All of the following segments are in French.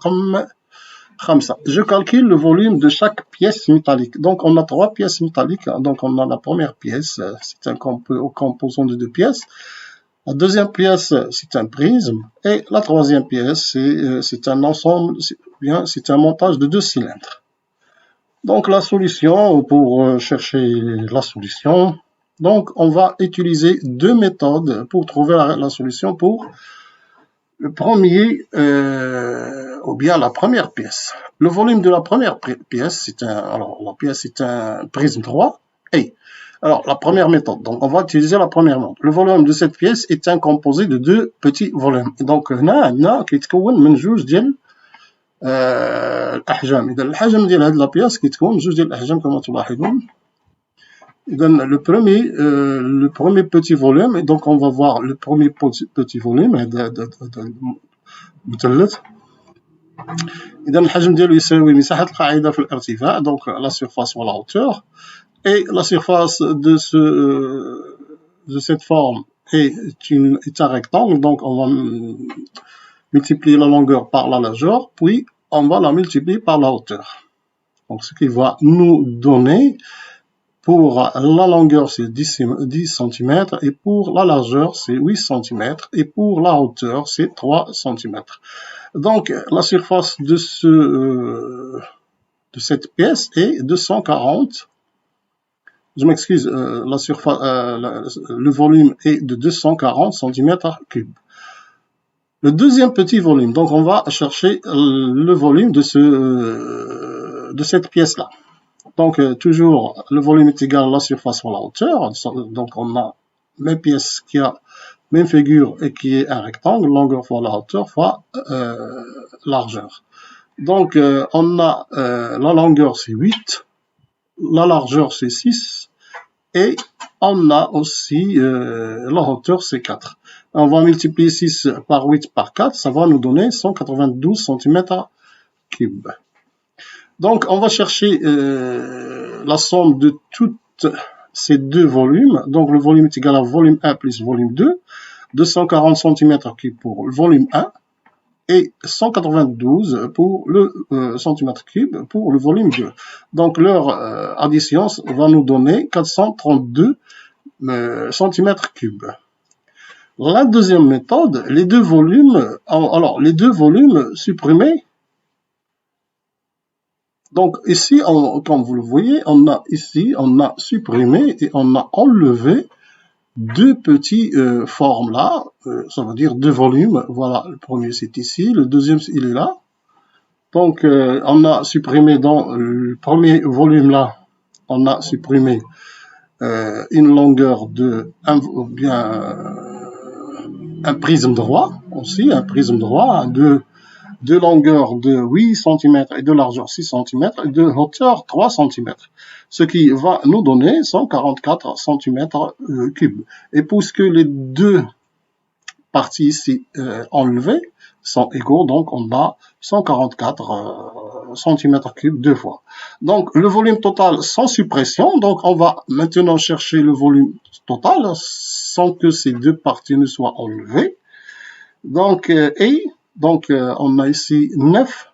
رقم 5. Je calcule le volume de chaque pièce métallique. Donc, on a 3 pièces métalliques. Donc, on a la première pièce, c'est un composant de 2 pièces. La deuxième pièce, c'est un prisme. Et la troisième pièce, c'est un ensemble, c'est un montage de 2 cylindres. Donc, la solution, pour chercher la solution, donc, on va utiliser 2 méthodes pour trouver la solution pour le premier, ou bien la première pièce. Le volume de la première pièce, la pièce est un prisme droit. Et, alors, la première méthode. Donc, on va utiliser la première méthode. Le volume de cette pièce est un composé de 2 petits volumes. Donc, هنا كيتكون من جوج ديال الأحجام. إذا الحجم ديال هذه البياس كيتكون من جوج ديال الأحجام كما تلاحظون. Le premier petit volume, et donc on va voir le premier petit volume مثلث. إذا الحجم ديالو يساوي مساحة القاعدة في الارتفاع, donc la surface ou la hauteur, et la surface de cette forme est un rectangle, donc on va multiplier la longueur par la largeur, puis on va la multiplier par la hauteur. Donc ce qui va nous donner, pour la longueur, c'est 10 cm, et pour la largeur, c'est 8 cm, et pour la hauteur, c'est 3 cm. Donc, la surface de cette pièce est 240. Je m'excuse, le volume est de 240 cm3. Le deuxième petit volume, donc on va chercher le volume de cette pièce-là. Donc, toujours, le volume est égal à la surface fois la hauteur. Donc, on a même pièce qui a même figure et qui est un rectangle, longueur fois la hauteur fois largeur. Donc, on a la longueur, c'est 8, la largeur, c'est 6, et on a aussi la hauteur, c'est 4. On va multiplier 6 par 8 par 4, ça va nous donner 192 cm3. Donc, on va chercher la somme de toutes ces deux volumes. Donc, le volume est égal à volume 1 plus volume 2. 240 cm3 pour le volume 1 et 192 pour le cm3 pour le volume 2. Donc, leur addition va nous donner 432 cm3. La deuxième méthode, les deux volumes supprimés. Donc ici, comme vous le voyez, on a supprimé et on a enlevé deux petits formes là, ça veut dire deux volumes. Voilà, le premier c'est ici, le deuxième il est là. Donc on a supprimé dans le premier volume là, on a supprimé une longueur de un prisme droit aussi, un prisme droit de longueur de 8 cm et de largeur 6 cm et de hauteur 3 cm, ce qui va nous donner 144 cm3. Et puisque les deux parties ici enlevées sont égaux, donc on a 144 cm3 deux fois. Donc le volume total sans suppression, donc on va maintenant chercher le volume total sans que ces deux parties ne soient enlevées. Donc, on a ici 9.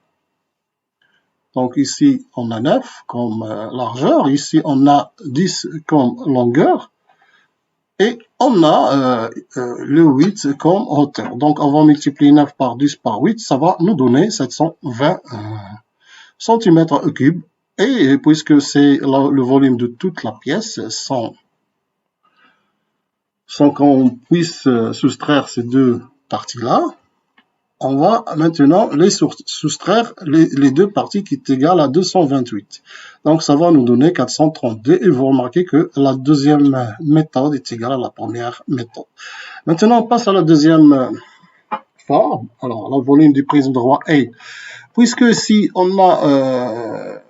Donc, ici, on a 9 comme largeur. Ici, on a 10 comme longueur. Et on a le 8 comme hauteur. Donc, on va multiplier 9 par 10 par 8. Ça va nous donner 720 cm3. Et puisque c'est le volume de toute la pièce, sans qu'on puisse soustraire ces deux parties-là, on va maintenant les soustraire les deux parties qui est égale à 228. Donc, ça va nous donner 432. Et vous remarquez que la deuxième méthode est égale à la première méthode. Maintenant, on passe à la deuxième forme. Alors, le volume du prisme droit est, puisque si on a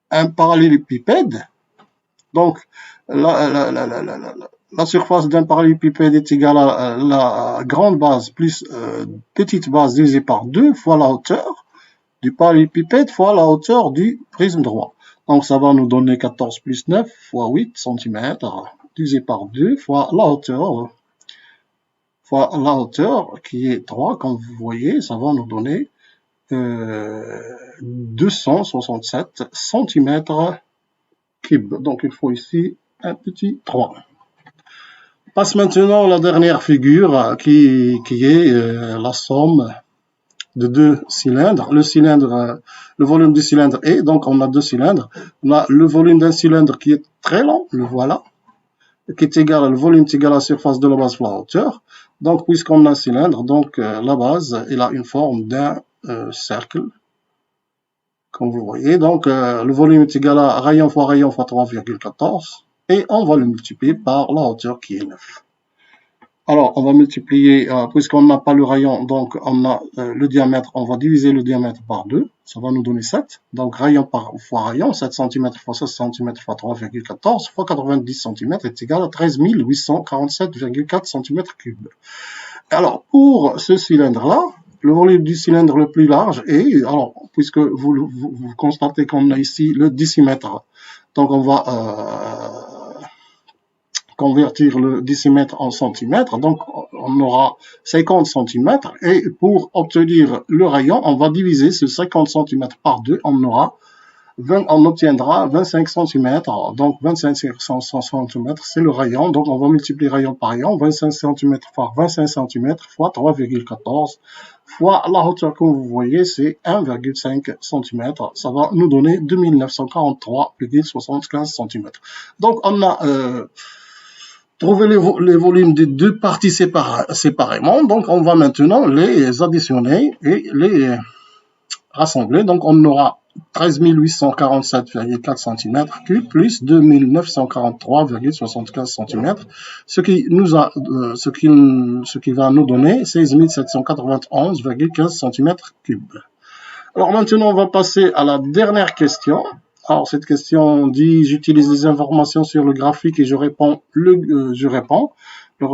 un parallélépipède, donc la surface d'un parallélépipède est égale à la grande base plus petite base divisée par 2 fois la hauteur du parallélépipède fois la hauteur du prisme droit. Donc ça va nous donner 14 plus 9 fois 8 cm divisé par 2 fois la hauteur qui est 3, comme vous voyez, ça va nous donner 267 cm3. Donc il faut ici un petit 3. Passe maintenant la dernière figure qui est la somme de deux cylindres. Le volume du cylindre est, donc on a deux cylindres. On a le volume d'un cylindre qui est très long, le voilà, qui est égal, le volume est égal à la surface de la base fois la hauteur. Donc puisqu'on a un cylindre, donc la base, elle a une forme d'un cercle, comme vous voyez. Donc le volume est égal à rayon fois 3,14 et on va le multiplier par la hauteur qui est 9. Alors, on va multiplier, puisqu'on n'a pas le rayon, donc on a le diamètre, on va diviser le diamètre par 2, ça va nous donner 7. Donc, rayon fois rayon, 7 cm fois 16 cm fois 3,14 fois 90 cm est égal à 13 847,4 cm3. Alors, pour ce cylindre-là, le volume du cylindre le plus large est, alors, puisque vous constatez qu'on a ici le décimètre, donc on va convertir le décimètre en centimètres, donc on aura 50 cm, et pour obtenir le rayon, on va diviser ce 50 cm par 2, on obtiendra 25 cm, donc 25 cm c'est le rayon, donc on va multiplier rayon par rayon, 25 cm par 25 cm fois 3,14 fois la hauteur, comme vous voyez, c'est 1,5 cm, ça va nous donner 2943,75 cm. Donc on a trouver les volumes des deux parties séparément. Donc, on va maintenant les additionner et les rassembler. Donc, on aura 13 847,4 cm3 plus 2943,75 cm, ce qui va nous donner 16 791,15 cm3. Alors, maintenant, on va passer à la dernière question. Alors, cette question dit, j'utilise les informations sur le graphique et je réponds. Le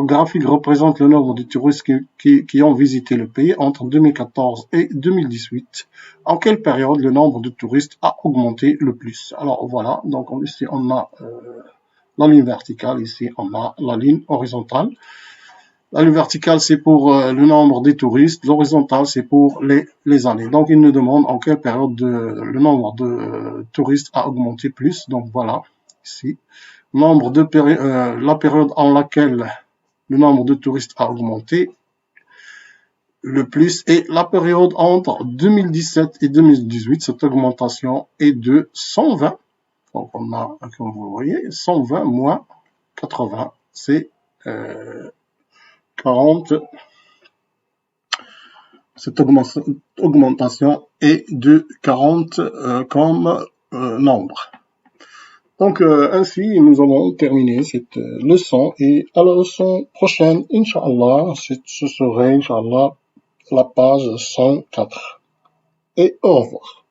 graphique représente le nombre de touristes qui ont visité le pays entre 2014 et 2018. En quelle période le nombre de touristes a augmenté le plus? Alors, voilà. Donc, ici, on a la ligne verticale. Ici, on a la ligne horizontale. La ligne verticale, c'est pour le nombre des touristes. L'horizontale, c'est pour les années. Donc, il nous demande en quelle période le nombre de touristes a augmenté plus. Donc, voilà, ici. La période en laquelle le nombre de touristes a augmenté le plus est la période entre 2017 et 2018. Cette augmentation est de 120. Donc, on a, comme vous voyez, 120 moins 80, c'est 40. Cette augmentation est de 40 comme nombre. Donc, ainsi, nous avons terminé cette leçon. Et à la leçon prochaine, Inch'Allah, ce serait, Inch'Allah, la page 104. Et au revoir.